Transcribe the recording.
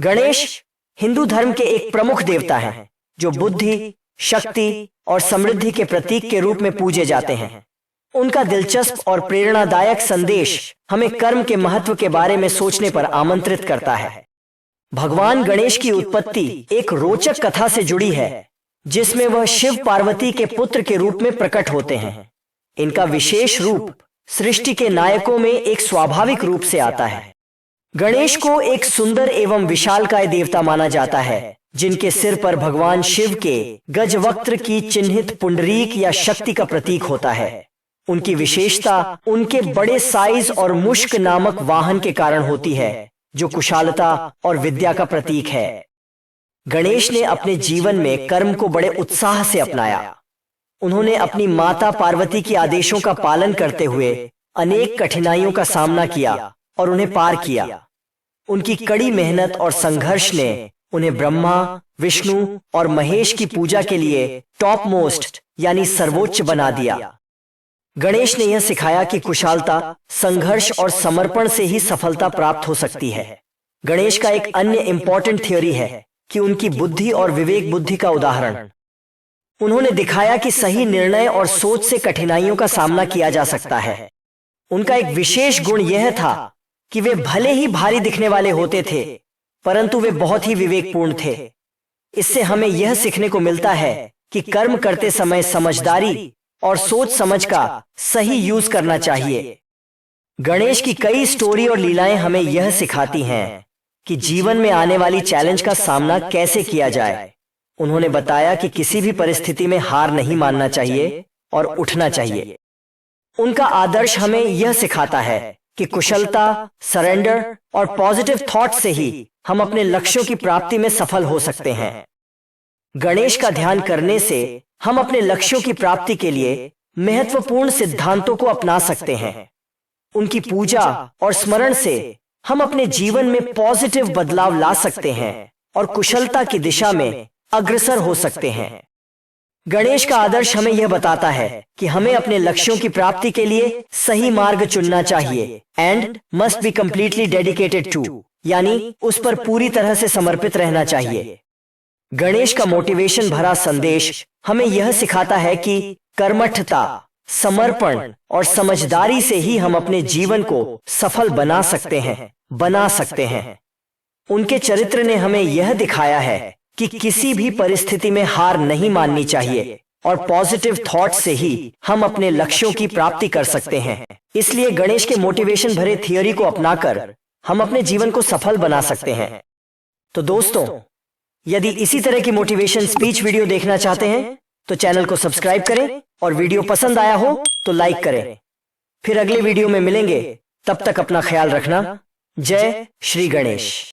गणेश हिंदू धर्म के एक प्रमुख देवता हैं जो बुद्धि, शक्ति और समृद्धि के प्रतीक के रूप में पूजे जाते हैं। उनका दिलचस्प और प्रेरणादायक संदेश हमें कर्म के महत्व के बारे में सोचने पर आमंत्रित करता है। भगवान गणेश की उत्पत्ति एक रोचक कथा से जुड़ी है जिसमें वह शिव पार्वती के पुत्र के रूप में प्रकट होते हैं। इनका विशेष रूप सृष्टि के नायकों में एक स्वाभाविक रूप से आता है। गणेश को एक सुंदर एवं विशालकाय देवता माना जाता है जिनके सिर पर भगवान शिव के गजवक्त्र की चिन्हित पुंडरीक या शक्ति का प्रतीक होता है। उनकी विशेषता उनके बड़े साइज और मुश्क नामक वाहन के कारण होती है जो कुशलता और विद्या का प्रतीक है। गणेश ने अपने जीवन में कर्म को बड़े उत्साह से अपनाया। उन्होंने अपनी माता पार्वती के आदेशों का पालन करते हुए अनेक कठिनाइयों का सामना किया और उन्हें पार किया। उनकी कड़ी मेहनत और संघर्ष ने उन्हें ब्रह्मा, विष्णु और महेश की पूजा के लिए टॉप मोस्ट यानी सर्वोच्च बना दिया। गणेश ने यह सिखाया कि कुशलता, संघर्ष और समर्पण से ही सफलता प्राप्त हो सकती है। गणेश का एक अन्य इंपॉर्टेंट थ्योरी है कि उनकी बुद्धि और विवेक बुद्धि का उदाहरण। उन्होंने दिखाया कि सही निर्णय और सोच से कठिनाइयों का सामना किया जा सकता है। उनका एक विशेष गुण यह था कि वे भले ही भारी दिखने वाले होते थे परंतु वे बहुत ही विवेकपूर्ण थे। इससे हमें यह सीखने को मिलता है कि कर्म करते समय समझदारी और सोच समझ का सही यूज करना चाहिए। गणेश की कई स्टोरी और लीलाएं हमें यह सिखाती हैं कि जीवन में आने वाली चैलेंज का सामना कैसे किया जाए। उन्होंने बताया कि किसी भी परिस्थिति में हार नहीं मानना चाहिए और उठना चाहिए। उनका आदर्श हमें यह सिखाता है कि कुशलता, सरेंडर और पॉजिटिव थॉट से ही हम अपने लक्ष्यों की प्राप्ति में सफल हो सकते हैं। गणेश का ध्यान करने से हम अपने लक्ष्यों की प्राप्ति के लिए महत्वपूर्ण सिद्धांतों को अपना सकते हैं। उनकी पूजा और स्मरण से हम अपने जीवन में पॉजिटिव बदलाव ला सकते हैं और कुशलता की दिशा में अग्रसर हो सकते हैं। गणेश का आदर्श हमें यह बताता है कि हमें अपने लक्ष्यों की प्राप्ति के लिए सही मार्ग चुनना चाहिए and must be completely dedicated to, यानी उस पर पूरी तरह से समर्पित रहना चाहिए। गणेश का मोटिवेशन भरा संदेश हमें यह सिखाता है कि कर्मठता, समर्पण और समझदारी से ही हम अपने जीवन को सफल बना सकते हैं। उनके चरित्र ने हमें यह दिखाया है कि किसी भी परिस्थिति में हार नहीं माननी चाहिए और पॉजिटिव थॉट से ही हम अपने लक्ष्यों की प्राप्ति कर सकते हैं। इसलिए गणेश के मोटिवेशन भरे थियोरी को अपनाकर हम अपने जीवन को सफल बना सकते हैं। तो दोस्तों, यदि इसी तरह की मोटिवेशन स्पीच वीडियो देखना चाहते हैं तो चैनल को सब्सक्राइब करें और वीडियो पसंद आया हो तो लाइक करें। फिर अगले वीडियो में मिलेंगे, तब तक अपना ख्याल रखना। जय श्री गणेश।